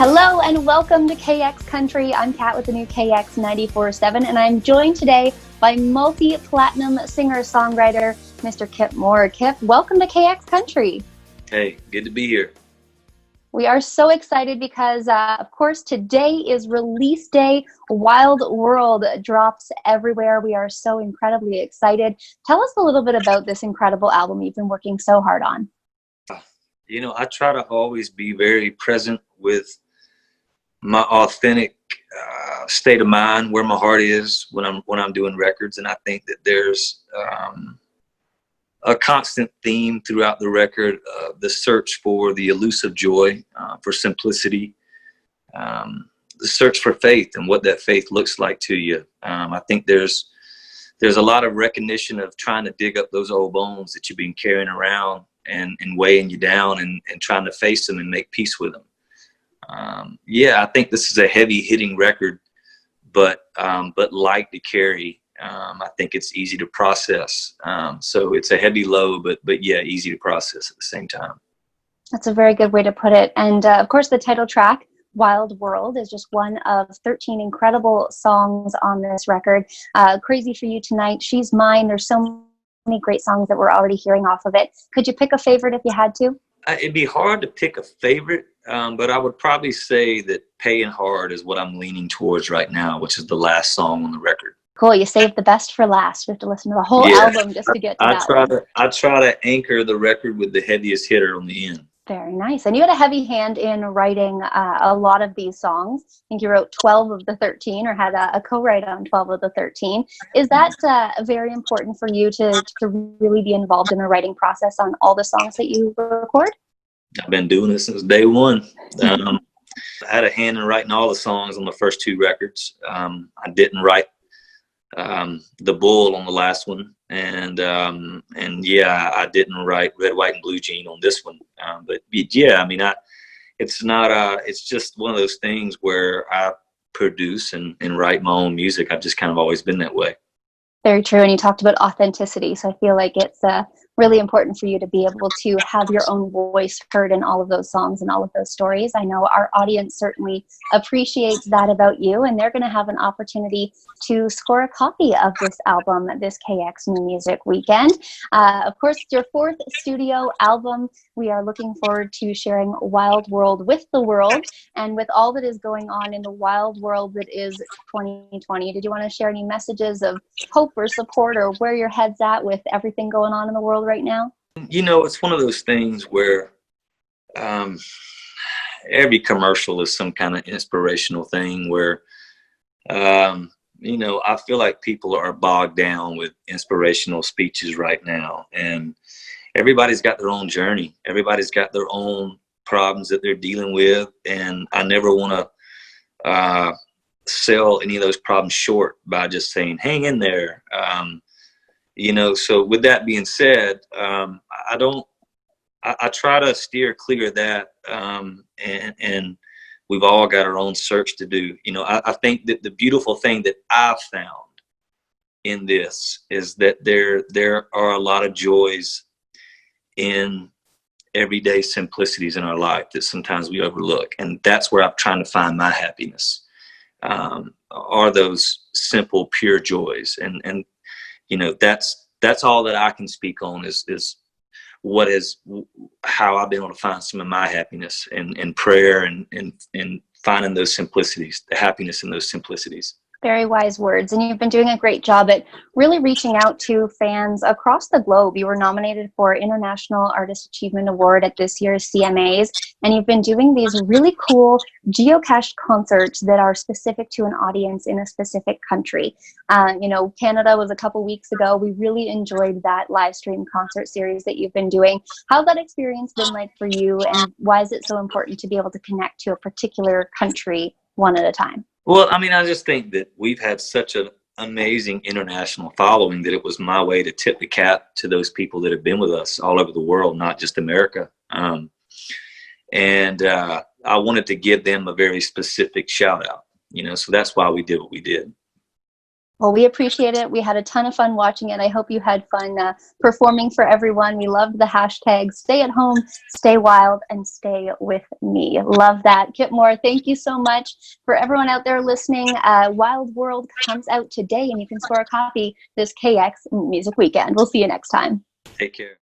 Hello and welcome to KX Country. I'm Kat with the new KX 94.7, and I'm joined today by multi-platinum singer-songwriter Mr. Kip Moore. Kip, welcome to KX Country. Hey, good to be here. We are so excited because, of course, today is release day. Wild World drops everywhere. We are so incredibly excited. Tell us a little bit about this incredible album you've been working so hard on. I try to always be very present with my authentic state of mind, where my heart is when I'm doing records, and I think that there's a constant theme throughout the record of the search for the elusive joy, for simplicity, the search for faith and what that faith looks like to you. I think there's a lot of recognition of trying to dig up those old bones that you've been carrying around and weighing you down, and trying to face them and make peace with them. I think this is a heavy hitting record, but light to carry. I think it's easy to process. So it's a heavy load, but easy to process at the same time. That's a very good way to put it. And of course, the title track, Wild World, is just one of 13 incredible songs on this record. Crazy for You Tonight, She's Mine. There's so many great songs that we're already hearing off of it. Could you pick a favorite if you had to? It'd be hard to pick a favorite, but I would probably say that Paying Hard is what I'm leaning towards right now, which is the last song on the record. Cool. You saved the best for last. We have to listen to the whole album just to get to that. I try to anchor the record with the heaviest hitter on the end. Very nice. And you had a heavy hand in writing a lot of these songs. I think you wrote 12 of the 13, or had a co-write on 12 of the 13. Is that very important for you to really be involved in the writing process on all the songs that you record? I've been doing this since day one. I had a hand in writing all the songs on the first two records. I didn't write The Bull on the last one, and I didn't write Red, White, and Blue Jean on this one. It's just one of those things where I produce and write my own music. I've just kind of always been that way. Very true. And you talked about authenticity. So I feel like it's really important for you to be able to have your own voice heard in all of those songs and all of those stories. I know our audience certainly appreciates that about you, and they're going to have an opportunity to score a copy of this album this KX New Music Weekend. Of course, it's your fourth studio album. We are looking forward to sharing Wild World with the world, and with all that is going on in the wild world that is 2020. Did you want to share any messages of hope or support, or where your head's at with everything going on in the world right now? It's one of those things where every commercial is some kind of inspirational thing where, I feel like people are bogged down with inspirational speeches right now, and everybody's got their own journey. Everybody's got their own problems that they're dealing with, and I never want to sell any of those problems short by just saying, hang in there. So with that being said, I try to steer clear of that. And we've all got our own search to do. I think that the beautiful thing that I've found in this is that there are a lot of joys in everyday simplicities in our life that sometimes we overlook. And that's where I'm trying to find my happiness. Are those simple, pure joys. And that's all that I can speak on is how I've been able to find some of my happiness in prayer and finding those simplicities, the happiness in those simplicities. Very wise words. And you've been doing a great job at really reaching out to fans across the globe. You were nominated for International Artist Achievement Award at this year's CMAs. And you've been doing these really cool geocached concerts that are specific to an audience in a specific country. Canada was a couple weeks ago. We really enjoyed that live stream concert series that you've been doing. How's that experience been like for you? And why is it so important to be able to connect to a particular country one at a time? Well, I just think that we've had such an amazing international following that it was my way to tip the cap to those people that have been with us all over the world, not just America. And I wanted to give them a very specific shout out, so that's why we did what we did. Well, we appreciate it. We had a ton of fun watching it. I hope you had fun performing for everyone. We loved the hashtag stay at home, stay wild, and stay with me. Love that. Kip Moore, thank you so much. For everyone out there listening, Wild World comes out today, and you can score a copy this KX Music Weekend. We'll see you next time. Take care.